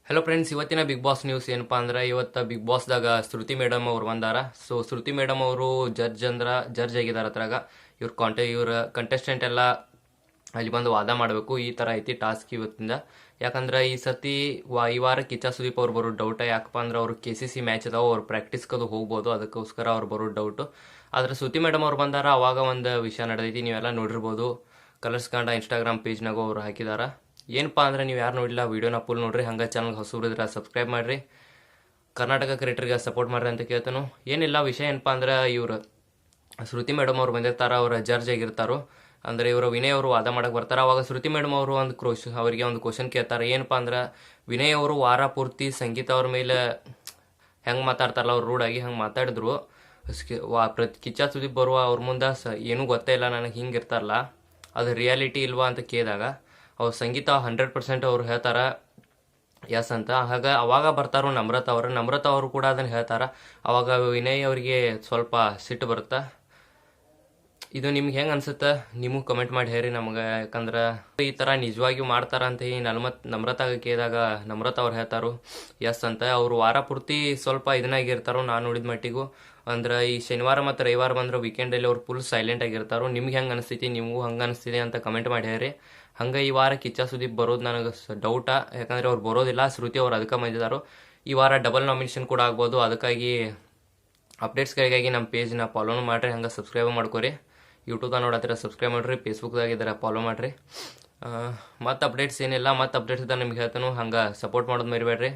Hello friends, ಇವತ್ತಿನ big boss news ಏನಪ್ಪಾ ಅಂದ್ರೆ ಇವತ್ತು ಬಿಗ್ ಬಾಸ್ದಾಗ ಶ್ರುತಿ ಮೇಡಮ್ ಅವ್ರು ಬಂದಾರ. ಸೊ ಶ್ರುತಿ ಮೇಡಮ್ ಅವರು ಜಡ್ಜ್ ಆಗಿದಾರ. ಅದ್ರಾಗ ಇವ್ರ ಕಂಟೆಸ್ಟೆಂಟ್ ಎಲ್ಲ ಅಲ್ಲಿ ಬಂದು ವಾದ ಮಾಡಬೇಕು. ಈ ಥರ ಐತಿ ಟಾಸ್ಕ್ ಇವತ್ತಿಂದ. ಯಾಕಂದ್ರೆ ಈ ಸತಿ ಈ ವಾರ ಕಿಚ್ಚ ಸುದೀಪ್ ಅವ್ರು ಬರೋ ಡೌಟ. ಯಾಕಪ್ಪ ಅಂದ್ರೆ ಅವ್ರು KCC ಮ್ಯಾಚ್ ಅದಾವ, ಅವ್ರು ಪ್ರಾಕ್ಟೀಸ್ಗದು ಹೋಗ್ಬೋದು, ಅದಕ್ಕೋಸ್ಕರ ಅವ್ರು ಬರೋ ಡೌಟು. ಆದ್ರೆ ಶ್ರುತಿ ಮೇಡಮ್ ಅವ್ರು ಬಂದಾರ, ಅವಾಗ ಒಂದು ವಿಷಯ ನಡೆದೈತಿ, ನೀವೆಲ್ಲ ನೋಡಿರ್ಬೋದು. ಕಲರ್ಸ್ ಕಾಂಡ ಇನ್ಸ್ಟಾಗ್ರಾಮ್ ಪೇಜ್ನಾಗ ಅವ್ರು ಹಾಕಿದಾರ. ಏನಪ್ಪಾ ಅಂದ್ರೆ ನೀವು ಯಾರು ನೋಡಿಲ್ಲ ವಿಡಿಯೋನ ಫುಲ್ ನೋಡ್ರಿ. ಹಂಗೆ ಚಾನಲ್ಗೆ ಹೊಸಬ್ರಿದ್ರೆ ಸಬ್ಸ್ಕ್ರೈಬ್ ಮಾಡ್ರಿ, ಕರ್ನಾಟಕ ಕ್ರಿಯೇಟರ್ಗೆ ಸಪೋರ್ಟ್ ಮಾಡ್ರಿ ಅಂತ ಕೇಳ್ತಾನು. ಏನಿಲ್ಲ, ವಿಷಯ ಏನಪ್ಪಾ ಅಂದ್ರೆ ಇವ್ರು ಶ್ರುತಿ ಮೇಡಮ್ ಅವ್ರು ಬಂದಿರ್ತಾರ, ಅವ್ರ ಜಡ್ಜ್ ಆಗಿರ್ತಾರೋ. ಅಂದ್ರೆ ಇವರು ವಿನಯ್ ಅವರು ವಾದ ಮಾಡಕ್ಕೆ ಬರ್ತಾರೆ. ಅವಾಗ ಶ್ರುತಿ ಮೇಡಮ್ ಅವರು ಅವರಿಗೆ ಒಂದು ಕ್ವಶನ್ ಕೇಳ್ತಾರೆ. ಏನಪ್ಪಾ ಅಂದ್ರೆ ವಿನಯ್ ಅವರು ವಾರ ಪೂರ್ತಿ ಸಂಗೀತ ಅವ್ರ ಮೇಲೆ ಹೆಂಗೆ ಮಾತಾಡ್ತಾರಲ್ಲ, ಅವ್ರು ರೂಢಾಗಿ ಹಂಗೆ ಮಾತಾಡಿದ್ರು. ಕಿಚ್ಚ ಸುದೀಪ್ ಬರುವ ಅವ್ರ ಮುಂದೆ ಏನೂ ಗೊತ್ತೇ ಇಲ್ಲ ನನಗೆ, ಹಿಂಗೆ ಇರ್ತಾರಲ್ಲ, ಅದು ರಿಯಾಲಿಟಿ ಇಲ್ವಾ ಅಂತ ಕೇಳಿದಾಗ ಅವ್ರ ಸಂಗೀತ 100% ಅವ್ರು ಹೇಳ್ತಾರ ಎಸ್ ಅಂತ. ಅವಾಗ ಬರ್ತಾರೋ ನಮ್ರತಾ ಅವರು ಕೂಡ ಅದನ್ನು ಹೇಳ್ತಾರ. ಅವಾಗ ವಿನಯ್ ಅವರಿಗೆ ಸ್ವಲ್ಪ ಸಿಟ್ಟು ಬರುತ್ತಾ. ಇದು ನಿಮ್ಗೆ ಹೆಂಗೆ ಅನ್ಸುತ್ತೆ? ನೀವು ಕಮೆಂಟ್ ಮಾಡಿ ಹೇಳಿ ನಮ್ಗೆ. ಯಾಕಂದ್ರೆ ಈ ಥರ ನಿಜವಾಗಿಯೂ ಮಾಡ್ತಾರ ಅಂತ ಈ ನಮ್ರತಾಗ ಕೇಳಿದಾಗ ನಮ್ರತಾ ಅವ್ರು ಹೇಳ್ತಾರೋ ಎಸ್ ಅಂತ. ಅವರು ವಾರ ಪೂರ್ತಿ ಸ್ವಲ್ಪ ಇದನ್ನಾಗಿರ್ತಾರೋ ನಾನು ನೋಡಿದ ಮಟ್ಟಿಗೂ. ಅಂದ್ರೆ ಈ ಶನಿವಾರ ಮತ್ತು ರವಿವಾರ ಬಂದ್ರೆ ವೀಕೆಂಡಲ್ಲಿ ಅವ್ರು ಫುಲ್ ಸೈಲೆಂಟ್ ಆಗಿರ್ತಾರೋ. ನಿಮ್ಗೆ ಹೆಂಗೆ ಅನಿಸ್ತೈತಿ? ನಿಮಗೂ ಹಂಗೆ ಅನಿಸ್ತಿದೆ ಅಂತ ಕಮೆಂಟ್ ಮಾಡಿ ಹೇಳಿ. ಹಂಗೆ ಈ ವಾರ ಕಿಚ್ಚ ಸುದೀಪ್ ಬರೋದು ನನಗೆ ಡೌಟ. ಯಾಕಂದರೆ ಅವ್ರು ಬರೋದಿಲ್ಲ, ಶ್ರುತಿ ಅವ್ರು ಅದಕ್ಕೆ ಬಂದಿದ್ದಾರೋ. ಈ ವಾರ ಡಬಲ್ ನಾಮಿನೇಷನ್ ಕೂಡ ಆಗ್ಬೋದು. ಅದಕ್ಕಾಗಿ ಅಪ್ಡೇಟ್ಸ್ಗಳಿಗಾಗಿ ನಮ್ಮ ಪೇಜ್ನ ಫಾಲೋನು ಮಾಡಿರಿ, ಹಂಗೆ ಸಬ್ಸ್ಕ್ರೈಬ್ ಮಾಡ್ಕೊರಿ. ಯೂಟ್ಯೂಬ್ದಾಗ ನೋಡತ್ತರ ಸಬ್ಸ್ಕ್ರೈಬ್ ಮಾಡಿರಿ, ಫೇಸ್ಬುಕ್ದಾಗ ಇದ್ದಾರೆ ಫಾಲೋ ಮಾಡಿರಿ. ಮತ್ತು ಅಪ್ಡೇಟ್ಸ್ ಏನಿಲ್ಲ, ಮತ್ತು ಅಪ್ಡೇಟ್ಸ್ ಇದ್ದಾಗ ನಿಮ್ಗೆ ಹೇಳ್ತಾನು. ಹಂಗೆ ಸಪೋರ್ಟ್ ಮಾಡೋದು ಮರಿಬೇಡ್ರಿ.